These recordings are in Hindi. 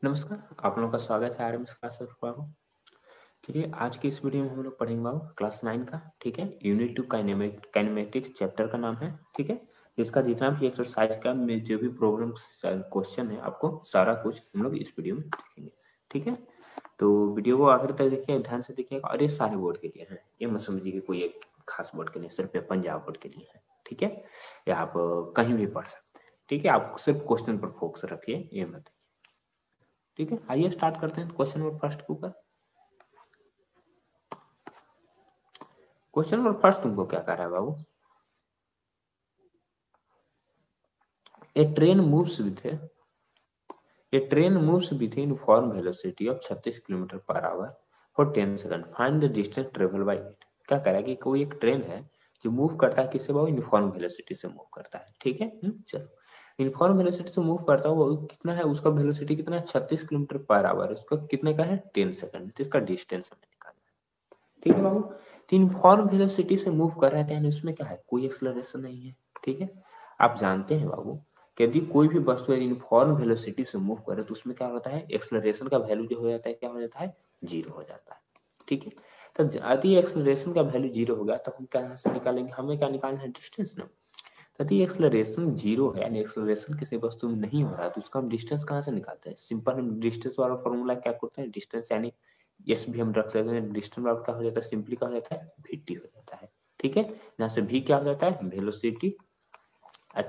नमस्कार, आप लोगों का स्वागत है आरएमएस क्लासेस बाबू। चलिए आज की इस वीडियो में हम लोग पढ़ेंगे बाबू क्लास 9 का, ठीक है। यूनिट 2 काइनेमेटिक्स चैप्टर का नाम है, ठीक है। इसका जितना भी एक्सरसाइज का में जो भी प्रॉब्लम क्वेश्चन है, आपको सारा कुछ हम लोग इस वीडियो में देखेंगे, ठीक है। तो वीडियो को आखिर तक देखिए, ध्यान से देखिएगा। और ये सारे बोर्ड के लिए है, ये मत समझिए कि कोई एक खास बोर्ड के लिए, सिर्फ ये पंजाब बोर्ड के लिए है, ठीक है। या आप कहीं भी पढ़ सकते हैं, ठीक है। आप सिर्फ क्वेश्चन पर फोकस रखिए, ये मत, ठीक है। आइए स्टार्ट करते हैं क्वेश्चन नंबर फर्स्ट के ऊपर। क्वेश्चन नंबर फर्स्ट तुमको क्या कर रहा है बाबू? A train moves with a train moves with uniform velocity of 36 kilometre per hour for 10 second. Find the distance travel by it. क्या कर रहा है कि कोई एक ट्रेन है जो मूव करता है, किससे बाबू? यूनिफॉर्म वेलोसिटी से मूव करता है, ठीक है। चलो, यूनिफॉर्म वेलोसिटी से मूव करता है, वो कितना है? उसका वेलोसिटी कितना है? 36 किलोमीटर पर आवर। उसका कितने का है? 10 सेकंड। तो इसका डिस्टेंस हमें निकालना है, ठीक है बाबू। तो यूनिफॉर्म वेलोसिटी से मूव कर रहा है, यानी उसमें क्या है? कोई एक्सेलरेशन नहीं है, ठीक है। आप जानते हैं बाबू कि यदि कोई भी वस्तु यूनिफॉर्म वेलोसिटी से मूव करे तो उसमें क्या होता है? एक्सेलरेशन का वैल्यू जो हो जाता है, क्या हो जाता है? जीरो हो जाता है, ठीक है। तब यदि एक्सेलरेशन का वैल्यू जीरो हो गया तब हम क्या से निकालेंगे? हमें क्या निकालना है? डिस्टेंस ना। यदि एक्सेलरेशन जीरो है, यानी एक्सेलरेशन किसी वस्तु में नहीं हो रहा है, तो उसका हम डिस्टेंस कहाँ से निकालते हैं? सिंपल हम डिस्टेंस वाला फॉर्मूला क्या करते हैं? डिस्टेंस यानी एस भी हम रख सकते हैं। डिस्टेंस वाला क्या हो जाता है? सिंपली क्या हो जाता है? वीटी हो जाता है, ठीक है। यहाँ से भी क्या हो जाता है? वेलोसिटी,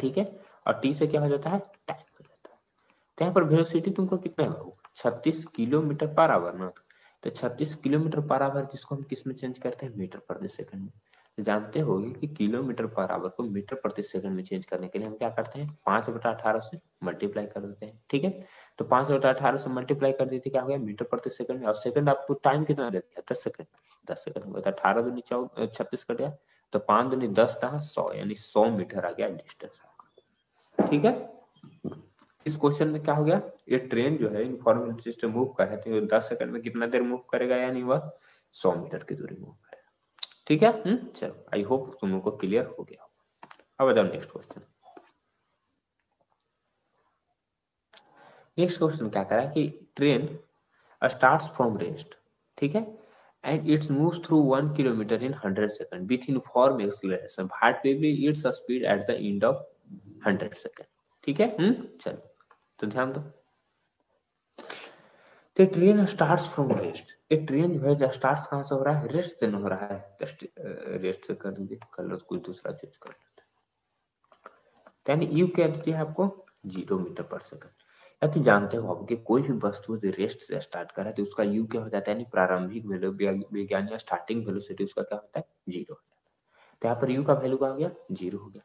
ठीक है। और टी से क्या हो जाता है? टाइम हो जाता है। तो यहाँ पर वेलोसिटी तुमको कितना है बाबू? 36 किलोमीटर पर आवर ना। तो 36 किलोमीटर पर आवर जिसको हम किस में चेंज करते हैं? मीटर प्रति सेकंड में। तो जानते हो कि किलोमीटर पर आवर को मीटर प्रति सेकंड में चेंज करने के लिए हम क्या करते हैं? 5/18 से मल्टीप्लाई कर देते हैं, ठीक है। तो 5/18 से मल्टीप्लाई कर देते क्या हो गया? मीटर प्रति सेकंड में। और सेकंड आपको टाइम कितना देती है? 10 सेकंड। 10 सेकंड हो गया तो 18 दूनी 36 कट गया, तो 5 दूनी 10 था 100, यानी 100 मीटर आ गया डिस्टेंस आपका, ठीक है। इस क्वेश्चन में क्या हो गया? ये ट्रेन जो है यूनिफॉर्म से मूव कर रहे थे, 10 सेकंड में कितना देर मूव करेगा? यानी वह 100 मीटर की दूरी मूव करेगा, ठीक है। चलो, आई होप तुम लोग को क्लियर हो गया। अब बताओ नेक्स्ट क्वेश्चन। नेक्स्ट क्वेश्चन क्या करा कि ट्रेन स्टार्ट्स फ्रॉम रेस्ट, ठीक है, and it's moves through 1 kilometre in 100 second with uniform acceleration. What will be its speed at the end of 100 second, ठीक है। चलो, तो ध्यान दो। तो ट्रेन स्टार्ट्स फ्रॉम रेस्ट। ये ट्रेन जो है स्टार्ट्स कहाँ से हो रहा है? रेस्ट से नहीं हो रहा है। जस्ट रेस्ट से कर दीजिए, कलर कुछ दूसरा चूज कर लेते हैं। यानी यू क्या दीजिए आपको? 0 मीटर पर सेकंड। या तो जानते हो आप कि कोई भी वस्तु यदि रेस्ट से स्टार्ट कर रहा है तो उसका यू क्या हो जाता है? यानी प्रारंभिक विज्ञान या स्टार्टिंग वेलोसिटी उसका क्या होता है? जीरो हो जाता है। तो यहाँ पर यू का वैल्यू क्या हो गया? जीरो हो गया।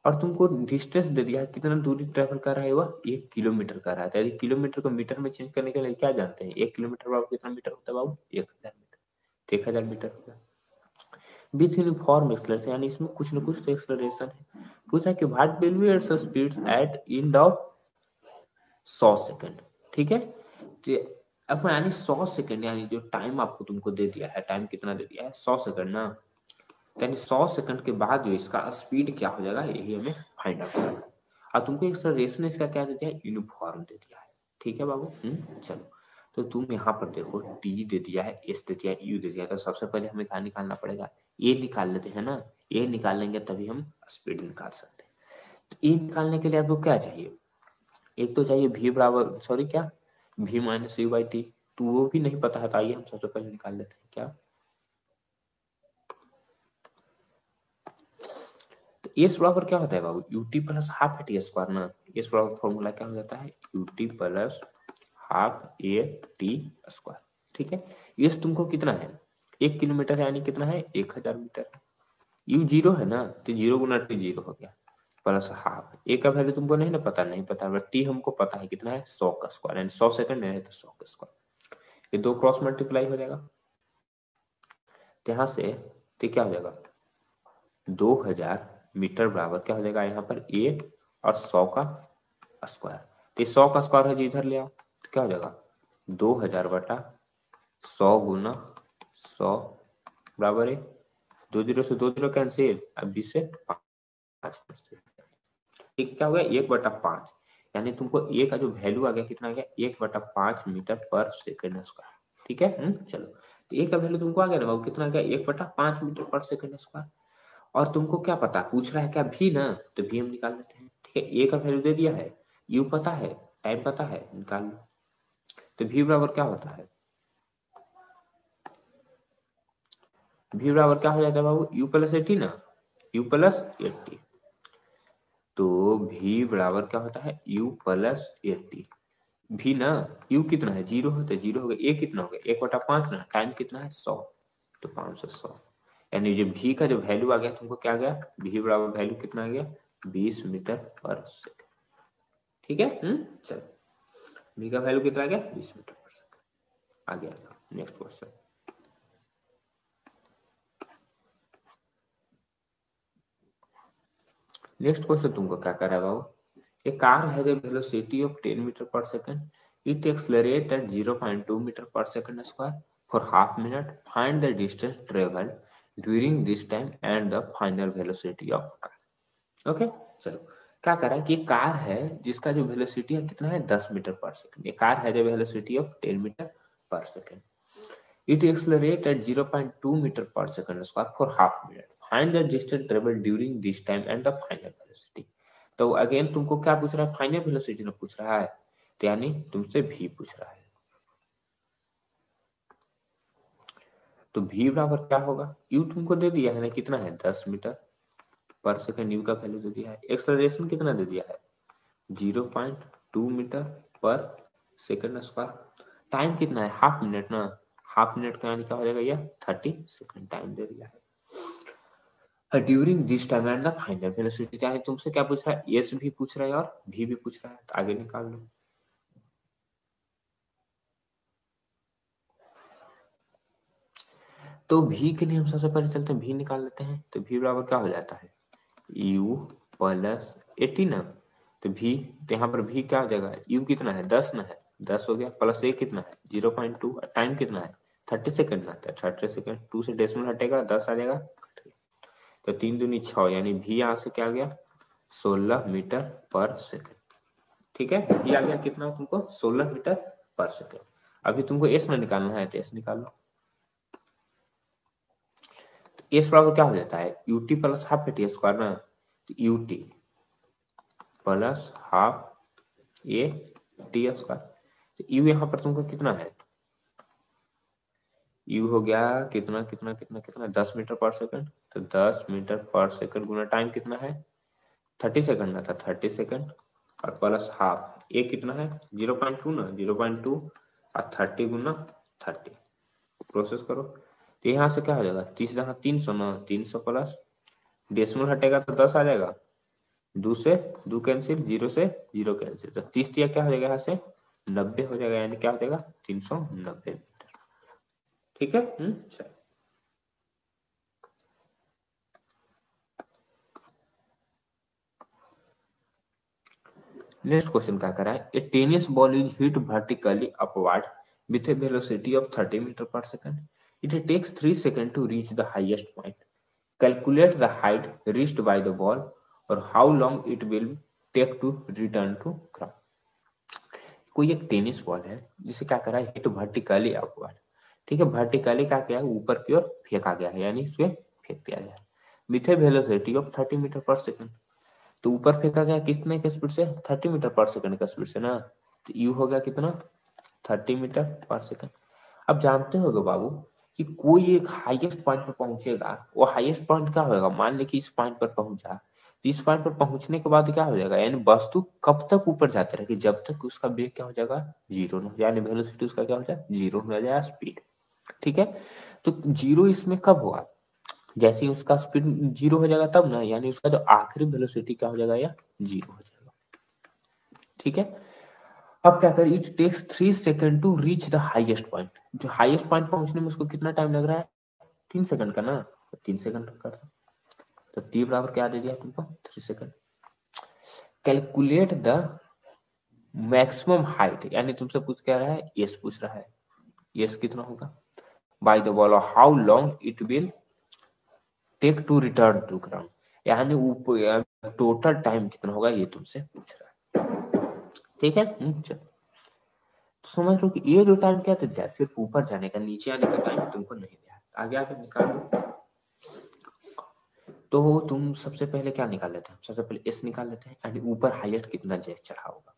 और तुमको डिस्टेंस दे दिया है, कितना दूरी ट्रेवल कर रहा है? वह 1 किलोमीटर कर रहा है। तो यदि किलोमीटर को मीटर में चेंज करने के लिए क्या जानते हैं? 1 किलोमीटर बाबू कितना मीटर होता है बाबू? 1000 मीटर। तो 1000 मीटर होगा विथ यूनिफॉर्म एक्सलेशन, यानी इसमें कुछ न कुछ तो एक्सलरेशन है। पूछा कि what will be its speed at end of 100 second, ठीक है। तो अब यानी 100 सेकंड, यानी जो टाइम आपको तुमको दे दिया है, टाइम कितना दे दिया है? 100 सेकंड ना। यानी 100 सेकंड के बाद जो इसका स्पीड क्या हो जाएगा, यही हमें फाइंड आउट करना है। और तुमको एक्सेलरेशन इसका क्या दे दिया है? यूनिफॉर्म दे दिया है, ठीक है बाबू। चलो, तो तुम यहाँ पर देखो, टी दे दिया है, एस दे दिया है, यू दे दिया है। तो सबसे पहले हमें क्या निकालना पड़ेगा? ए निकाल लेते हैं ना। ए निकाल लेंगे तभी हम स्पीड निकाल सकते हैं। तो ए निकालने के लिए आपको क्या चाहिए? एक तो चाहिए भी बराबर, सॉरी क्या, भी माइनस यू बाई टी। तो वो भी नहीं पता है, तो आइए हम सबसे पहले निकाल लेते हैं। क्या? तो एस बराबर क्या होता है बाबू? U t plus half a t square ना। एस बराबर फॉर्मूला क्या हो जाता है? U t plus half a t square, ठीक है। एस तुमको कितना है? 1 किलोमीटर है, यानी कितना है? 1000 मीटर। यू जीरो है ना, तो 0 गुना 2 0 हो गया, प्लस हाफ। ए का वैल्यू तुमको नहीं ना पता? नहीं पता, बट टी हमको पता है कितना है? 100 का स्क्वायर, यानी 100 सेकंड है तो 100 का स्क्वायर। ये दो क्रॉस मल्टीप्लाई हो जाएगा, तो यहाँ से तो क्या हो जाएगा? 2000 मीटर बराबर क्या हो जाएगा? यहाँ पर ए और 100 का स्क्वायर। तो 100 का स्क्वायर है, इधर ले आओ, तो क्या हो जाएगा? 2000/100 बराबर है 2 0 से 2 0 कैंसिल, अब 20 से 5, ठीक है। क्या हो गया? 1/5। यानी तुमको ए का जो वैल्यू आ गया कितना आ गया 1/5 मीटर पर सेकंड स्क्वायर। ठीक है, चलो तो ए का वैल्यू तुमको आ गया ना बाबू, कितना आ गया 1/5 मीटर पर सेकंड स्क्वायर। और तुमको क्या पता, पूछ रहा है क्या भी ना, तो भी हम निकाल लेते हैं। ठीक है, ए का वैल्यू दे दिया है, यू पता है, टाइम पता है, निकाल लो। तो भी बराबर क्या होता है, भी बराबर क्या हो जाता है बाबू, यू प्लस 80 ना, यू प्लस 80। तो भी बराबर क्या होता है, यू प्लस 80। भी ना, यू कितना है 0 है तो 0 हो गया, ए कितना हो गया 1/5 ना, टाइम कितना है 100, तो 500। यानी जो भी का जो वैल्यू आ गया तुमको क्या आ गया, भी बराबर वैल्यू कितना आ गया 20 मीटर पर सेकंड। ठीक है, चलो भी का वैल्यू कितना आ गया 20 मीटर पर सेकंड। आ गया, नेक्स्ट क्वेश्चन। नेक्स्ट क्वेश्चन तुमको क्या कर रहा है बाबू, a car has a velocity of 10 meter per second. It accelerates at 0.2 meter per second square for half minute. Find the distance traveled during this time and the final velocity of car. Okay, चलो क्या कर रहा है कि कार है जिसका जो वेलोसिटी है कितना है 10 मीटर पर सेकंड। ये कार है जो velocity of 10 metre per second. It accelerate at 0.2 metre per second square for half minute. Find the distance travel during this time and the final velocity. तो अगेन तुमको क्या पूछ रहा है, फाइनल वेलोसिटी ना पूछ रहा है, तो यानी तुमसे भी पूछ रहा है। तो भी बराबर क्या होगा, यू तुमको दे दिया है ना, कितना है 10 मीटर पर सेकंड, यू का वैल्यू दे दिया है। एक्सेलरेशन कितना दे दिया है 0.2 metre per second square. Time कितना है हाफ मिनट ना, हाफ मिनट का यानी क्या हो जाएगा, यह 30 सेकंड टाइम दे दिया है। During this time and the final velocity, यानी तुमसे क्या पूछ रहा है, एस भी पूछ रहा है और भी पूछ रहा है, तो आगे निकाल लो। तो भी के लिए हम सबसे पहले चलते हैं, भी निकाल लेते हैं। तो भी बराबर क्या हो जाता है, यू प्लस 80 ना, तो भी, तो यहाँ पर भी क्या हो जाएगा, यू कितना है 10 ना है, 10 हो गया, प्लस ए कितना है 0.2, टाइम कितना है 30 सेकंड ना, तो 30 सेकंड, 2 से डेसिमल हटेगा 10 आ जाएगा, तो 3 दूनी 6, यानी भी यहाँ से क्या आ गया 16 मीटर पर सेकंड। ठीक है, भी आ गया कितना तुमको 16 मीटर पर सेकंड। अभी तुमको एस में निकालना है, तो एस निकाल लो। एस बराबर क्या हो जाता है, u t plus half a t square ना, तो UT plus half a t square. तो यू यहाँ पर तुमको कितना है, यू हो गया कितना कितना कितना कितना 10 मीटर पर सेकंड, तो 10 मीटर पर सेकंड गुना टाइम कितना है 30 सेकंड ना था, 30 सेकंड और प्लस हाफ ए कितना है 0.2 ना, 0.2 और 30 गुना 30, प्रोसेस करो। तो यहाँ से क्या हो जाएगा 30 जहाँ 300 ना, 300 प्लस डेसिमल हटेगा तो 10 आ जाएगा, 2 से 2 कैंसिल, 0 से 0 कैंसिल, तो 30 दिया क्या हो जाएगा यहाँ से 90 हो जाएगा, यानी क्या हो जाएगा 390 मीटर। ठीक है, चलो नेक्स्ट क्वेश्चन क्या करा है, a tennis ball is hit vertically upward with a velocity of 30 meter per second. It takes 3 seconds to reach the highest point. Calculate the height reached by the ball or how long it will take to return to ground. कोई एक टेनिस बॉल है जिसे क्या करा है, हिट वर्टिकली अपवर्ड। ठीक है, वर्टिकली क्या किया है, ऊपर की ओर फेंका गया है, यानी इसे फेंक दिया गया है with a velocity of 30 metre per second. तो ऊपर फेंका गया कितने के स्पीड से 30 मीटर पर सेकंड का स्पीड से ना, तो यू हो गया कितना 30 मीटर पर सेकंड। अब जानते होगे बाबू कि कोई एक हाईएस्ट पॉइंट पर पहुंचेगा, वो हाईएस्ट पॉइंट क्या होगा, मान ले कि इस पॉइंट पर पहुंचा, तो इस पॉइंट पर पहुंचने के बाद क्या हो जाएगा, यानी वस्तु कब तक ऊपर जाते रहेगी, जब तक उसका वेग क्या हो जाएगा जीरो न हो जाए, यानी वेलोसिटी उसका क्या हो जाए जीरो हो जाएगा स्पीड। ठीक है, तो जीरो इसमें कब होगा, जैसे ही उसका स्पीड जीरो हो जाएगा तब ना, यानी उसका जो आखिरी वेलोसिटी क्या हो जाएगा या जीरो हो जाएगा। ठीक है, अब क्या करें, it takes 3 second to reach the highest point. जो हाईएस्ट पॉइंट पहुंचने में उसको कितना टाइम लग रहा है 3 सेकंड का ना, तो 3 सेकंड कर, तो टी बराबर क्या दे दिया तुमको 3 second. Calculate the maximum height, यानी तुमसे पूछ क्या रहा है, यस पूछ रहा है, यस कितना होगा by the ball, how long it will take to return to ground, यानी टोटल टाइम कितना होगा ये तुमसे पूछ रहा है। ठीक है। चलो तो समझ लो कि ये जो टाइम क्या था, सिर्फ ऊपर जाने का, नीचे आने का टाइम तुमको नहीं दिया। आगे आगे निकालो। तो तुम सबसे पहले क्या निकाल लेते हैं, सबसे पहले एस निकाल लेते हैं, यानी ऊपर हाईएस्ट कितना जेट चढ़ा होगा।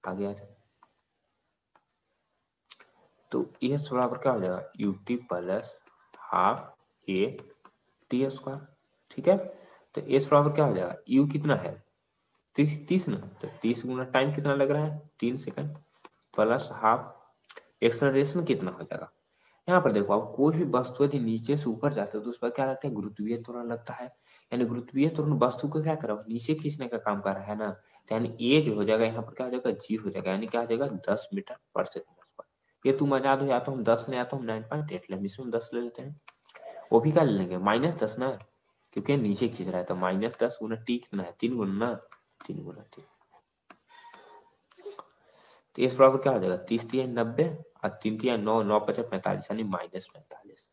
आगे आ जाए तो एस बराबर क्या हो जाएगा, U T plus half a t square. ठीक है, तो एस बराबर क्या हो जाएगा, यू कितना है 30 ना, तो 30 गुना टाइम कितना लग रहा है 3 सेकंड, प्लस हाफ एक्सलरेशन कितना हो जाएगा। यहाँ पर देखो, अब कोई भी वस्तु यदि नीचे से ऊपर जाते है तो उस पर क्या लगता है, गुरुत्वीय त्वरण लगता है। यानी गुरुत्वीय त्वरण वस्तु को क्या कर रहा है, नीचे खींचने का काम कर रहा है ना। तो यानी ए जो हो जाएगा यहाँ पर क्या हो जाएगा, जी हो जाएगा, यानी क्या हो जाएगा 10 मीटर पर सेकंड। ये तुम आजाद हो, या तो हम 10 ले, या तो हम 9.8 ले, इसमें 10 ले लेते हैं। वो भी क्या ले लेंगे, -10 ना, क्योंकि नीचे खींच रहा है, तो -10 गुना टी कितना है 3 गुना ना, 3 गुना टी। तो इस बराबर क्या हो जाएगा, 30×3 = 90 और 3×3 = 9, 9×5 = 45, यानी -45।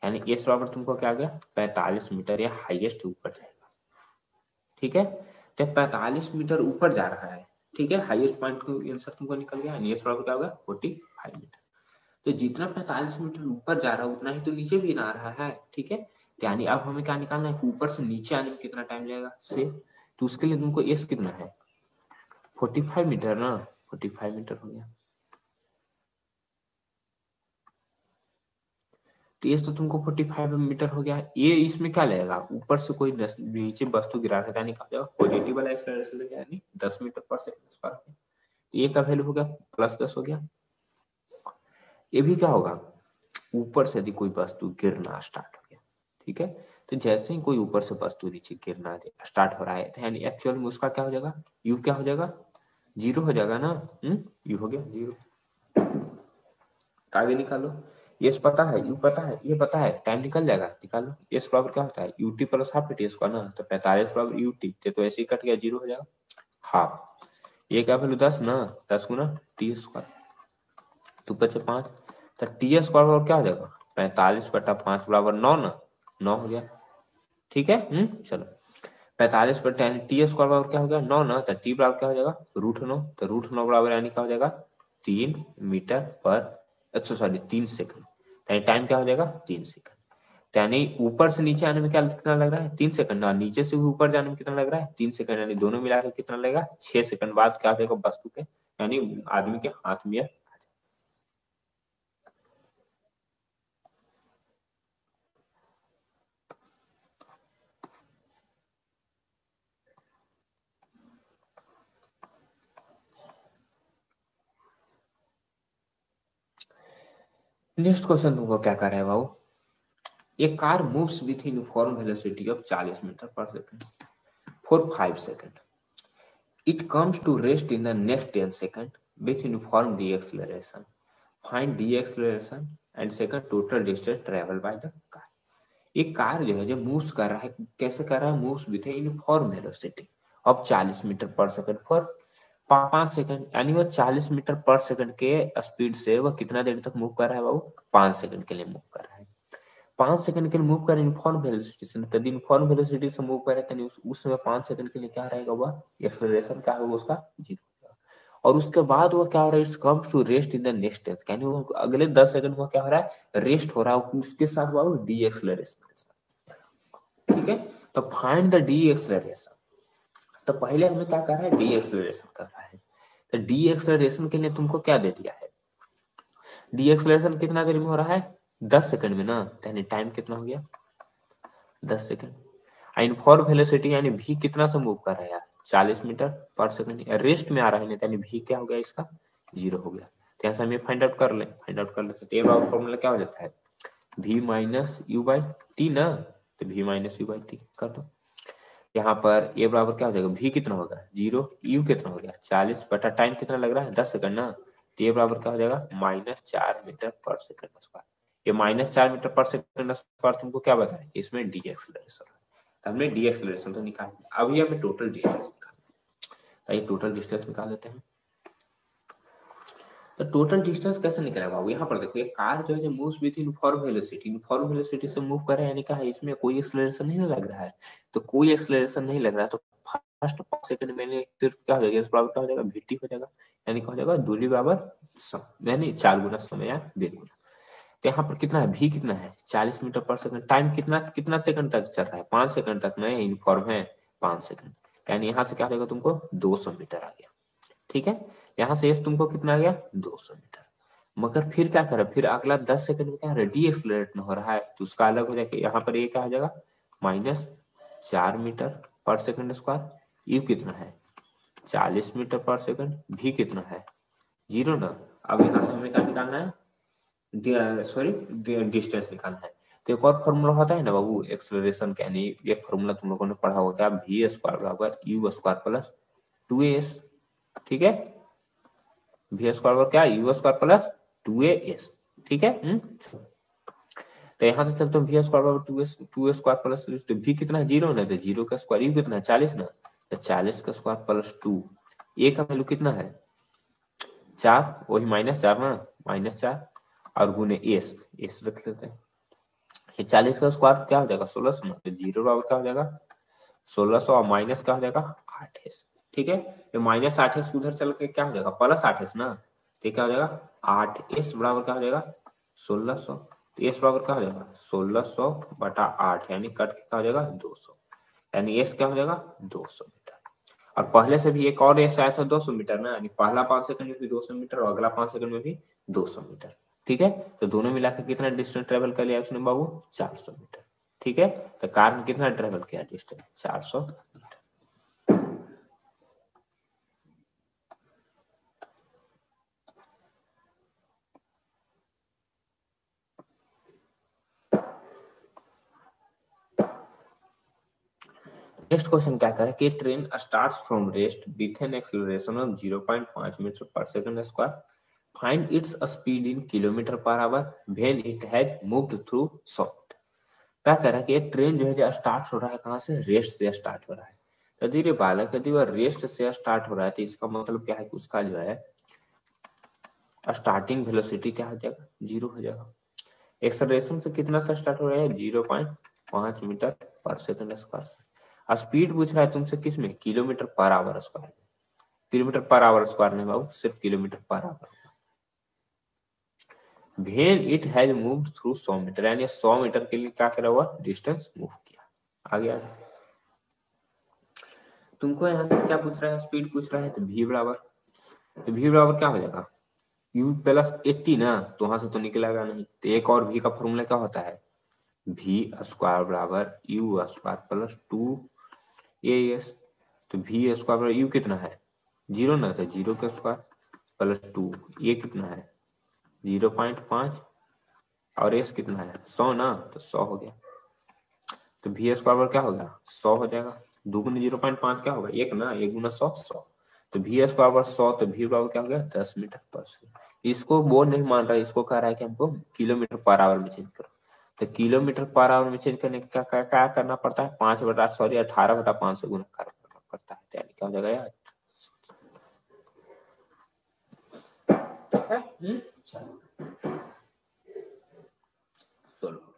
यानी इस बराबर तुमको क्या आ गया, 45 मीटर, या हाईएस्ट ऊपर जाएगा। ठीक है, तो 45 मीटर ऊपर जा रहा है। ठीक है, हाईएस्ट पॉइंट को आंसर तुमको निकल गया, यानी इस बराबर क्या होगा 45 मीटर। तो जितना 45 मीटर ऊपर जा रहा है उतना ही तो नीचे भी आ रहा है। ठीक है, तो यानी अब हमें क्या निकालना है, ऊपर से नीचे आने में कितना टाइम लगेगा से, तो उसके लिए तुमको एस कितना है 45 मीटर ना, 45 मीटर हो गया। तो ये तो तुमको 45 मीटर हो गया। ये इसमें क्या लगेगा, ऊपर से कोई नीचे वस्तु गिरा रहा है, यानी क्या हो जाएगा पॉजिटिव वाला एक्सेलरेशन लगेगा, यानी 10 मीटर पर सेकंड। ये का वैल्यू हो गया +10 हो गया। ये भी क्या होगा, ऊपर से यदि कोई वस्तु गिरना स्टार्ट हो गया। ठीक है, तो जैसे ही कोई ऊपर से वस्तु नीचे गिरना स्टार्ट हो रहा है, तो यानी एक्चुअल में उसका क्या हो जाएगा, यू क्या हो जाएगा, 0 हो जाएगा ना। यू हो गया 0। आगे निकालो। ये पता है, यू पता है, ये पता है, टाइम निकल जाएगा, निकालो। एस बराबर क्या होता है, u t plus half T square ना, तो 45 बराबर यूटी, तो ऐसे ही कट गया, 0 हो जाएगा। हाफ ये क्या वैल्यू 10 ना, 10 गुना टी स्क्वायर, तो बचे 5, तो टी स्क्वायर बराबर क्या हो जाएगा, 45/5 बराबर 9 ना, 9 हो गया। ठीक है, चलो 45/10 टी स्क्वायर बराबर क्या हो गया 9 ना, तो टी बराबर क्या हो जाएगा √9, तो √9 बराबर यानी क्या हो जाएगा 3 मीटर पर, अच्छा सॉरी 3 सेकंड, यानी टाइम क्या हो जाएगा 3 सेकंड। तो यानी ऊपर से नीचे आने में क्या कितना लग रहा है 3 सेकंड, और नीचे से ऊपर जाने में कितना लग रहा है 3 सेकंड, यानी दोनों मिलाकर कितना लगेगा 6 सेकंड बाद क्या हो जाएगा वस्तु के, यानी आदमी के हाथ में। नेक्स्ट क्वेश्चन तुमको क्या कर रहा है बाबू, A car moves with uniform velocity of 40 metre per second for 5 seconds. It comes to rest in the next 10 seconds with uniform deceleration. Find deceleration and second total distance traveled by the car. एक कार जो है जो मूव्स कर रहा है, कैसे कर रहा है, moves with uniform velocity of 40 metre per second for 5 second, यानी वो 40 मीटर पर सेकंड के स्पीड से वह कितना देर तक मूव कर रहा है बाबू, 5 सेकंड के लिए मूव कर रहा है। 5 सेकंड के लिए मूव कर यूनिफॉर्म वेलोसिटी से, तो यूनिफॉर्म वेलोसिटी से मूव करे, तो उस समय 5 सेकंड के लिए क्या रहेगा, वह एक्सेलरेशन क्या होगा उसका 0। और उसके बाद वो क्या हो रहा है, it's comes to rest in the next tens, यानी वो अगले 10 सेकंड में क्या हो रहा है, रेस्ट हो रहा है, उसके साथ वो डी एक्सेलरेशन के साथ। ठीक है, तो फाइंड द डी एक्सेलरेशन। तो पहले हमें क्या कर रहा है, डी एक्सेलरेशन कर रहा है। तो डी एक्सेलरेशन के लिए तुमको क्या दे दिया है, डी एक्सेलरेशन कितना देर में हो रहा है 10 सेकंड में ना, यानी टाइम कितना हो गया 10 सेकंड। यूनिफॉर्म वेलोसिटी यानी भी कितना से मूव कर रहा है यार 40 मीटर पर सेकंड, रेस्ट में आ रहा है, नहीं यानी भी क्या हो गया इसका 0 हो गया। तो यहाँ से हम फाइंड आउट कर ले, फाइंड आउट कर लेते हैं, तो फॉर्मूला क्या हो जाता है v minus you by T ना, तो v minus you by T कर दो। यहाँ पर ए बराबर क्या हो जाएगा, v कितना होगा 0, u कितना हो गया 40 बटा टाइम कितना लग रहा है 10 सेकंड ना, तो ए बराबर क्या हो जाएगा -4 मीटर पर सेकंड स्क्वायर। ये -4 मीटर पर सेकंड स्क्वायर तुमको क्या बता है, इसमें डी एक्सेलरेशन, हमने डी एक्सेलरेशन तो निकाल लिया। अभी हमें टोटल डिस्टेंस निकालना है, आइए टोटल डिस्टेंस निकाल लेते हैं। तो टोटल डिस्टेंस कैसे निकलेगा बाबू, यहाँ पर देखो, एक कार जो है जो moves with uniform velocity, uniform velocity से मूव कर रहा है, यानी क्या है इसमें कोई एक्सेलरेशन नहीं लग रहा है, तो कोई एक्सेलरेशन नहीं लग रहा है, तो लास्ट 5 सेकंड में सिर्फ क्या हो जाएगा, इस बराबर क्या हो जाएगा, vt हो जाएगा, यानी क्या हो जाएगा, दूरी बराबर यानी 4 गुना समय या वेग गुना। तो यहाँ पर कितना है, v कितना है 40 मीटर पर सेकंड। टाइम कितना कितना सेकंड तक चल रहा है, 5 सेकंड तक में यूनिफॉर्म है 5 सेकंड, यानी यहाँ से क्या हो जाएगा तुमको 200 मीटर आ गया। ठीक है, यहाँ से एस तुमको कितना आ गया 200 मीटर। मगर फिर क्या करें, फिर अगला 10 सेकंड में क्या है, डी एक्सलरेट हो रहा है, तो उसका अलग हो जाएगा। यहाँ पर ये क्या हो जाएगा, -4 metre per second square. You कितना है 40 मीटर पर सेकंड, भी कितना है 0 ना। अब यहाँ से हमें क्या निकालना है, सॉरी डिस्टेंस निकालना है। तो एक और फॉर्मूला होता है ना बाबू एक्सलरेशन का, यानी एक फॉर्मूला तुम लोगों ने पढ़ा होगा, वी स्क्वायर बराबर यू स्क्वायर प्लस 2as। ठीक है, वी स्क्वायर बराबर क्या, यू स्क्वायर प्लस 2as। ठीक है, तो यहाँ से चलते हैं, वी स्क्वायर बराबर 2 स्क्वायर प्लस, तो वी कितना है 0 ना, तो 0 का स्क्वायर, यू कितना है 40 ना, तो 40 का स्क्वायर प्लस 2, ए का वैल्यू कितना है 4, वही -4 ना, -4 और गुने एस रख लेते हैं। ये 40 का स्क्वायर क्या हो जाएगा 1600 ना, तो 0 बराबर क्या हो जाएगा 1600 और माइनस क्या हो जाएगा 8s। ठीक है, ये -8s उधर चल के क्या हो जाएगा +8s ना, तो क्या हो जाएगा 8s बराबर क्या हो जाएगा 1600। तो एस बराबर क्या हो जाएगा 1600 बटा 8, यानी कट के क्या हो जाएगा 200, यानी एस क्या हो जाएगा 200 मीटर। और पहले से भी एक और एस आया था 200 मीटर ना, यानी पहला 5 सेकंड में भी 200 मीटर और अगला 5 सेकंड में भी 200 मीटर। ठीक है, तो दोनों मिलाकर कितना डिस्टेंस ट्रेवल कर लिया उसने बाबू 400 मीटर। ठीक है, तो कार ने कितना ट्रेवल किया डिस्टेंस 400 मीटर। नेक्स्ट क्वेश्चन क्या करें कि train starts from rest with an acceleration of 0.5 metre per second square, find its speed in kilometre per hour when it has moved through soft. क्या कह रहा है कि ट्रेन जो है जो स्टार्ट हो रहा है कहाँ से, रेस्ट से स्टार्ट हो रहा है। यदि रे बालक यदि वह रेस्ट से स्टार्ट हो रहा है तो इसका मतलब क्या है कि उसका जो है स्टार्टिंग वेलोसिटी क्या हो जाएगा 0 हो जाएगा। एक्सेलरेशन से कितना से स्टार्ट हो रहा है 0.5 metre per second square. Speed पूछ रहा है तुमसे किस में, kilometre per hour square. Kilometre per hour square नहीं बाबू, सिर्फ kilometre per hour. When it has moved through 100 metre, यानी 100 मीटर के लिए क्या करा हुआ डिस्टेंस मूव किया। आगे आ गया, तुमको यहाँ से क्या पूछ रहा है, स्पीड पूछ रहा है, तो v बराबर, तो v बराबर क्या हो जाएगा u प्लस 80 ना, तो वहां से तो निकलेगा नहीं। तो एक और v का फॉर्मूला क्या होता है, v स्क्वायर बराबर u स्क्वायर प्लस 2as। तो v स्क्वायर बराबर u कितना है 0 ना, तो 0 का स्क्वायर प्लस 2, ये कितना है 0.5 और s कितना है 100 ना, तो 100 हो गया। तो वी स्क्वायर बराबर क्या हो गया 100 हो जाएगा। 2 गुना 0.5 क्या होगा 1 ना, 1 गुना 100 100। तो वी स्क्वायर बराबर 100, तो वी बराबर क्या हो गया 10 मीटर पर सेकंड। इसको वो नहीं मान रहा है, इसको कह रहा है कि हमको किलोमीटर पर आवर में चेंज करो। तो किलोमीटर पर आवर में चेंज करने का क्या करना पड़ता है 18/5 से गुना करना पड़ता है, तो यानी क्या हो जाएगा यार, ठीक है। चलो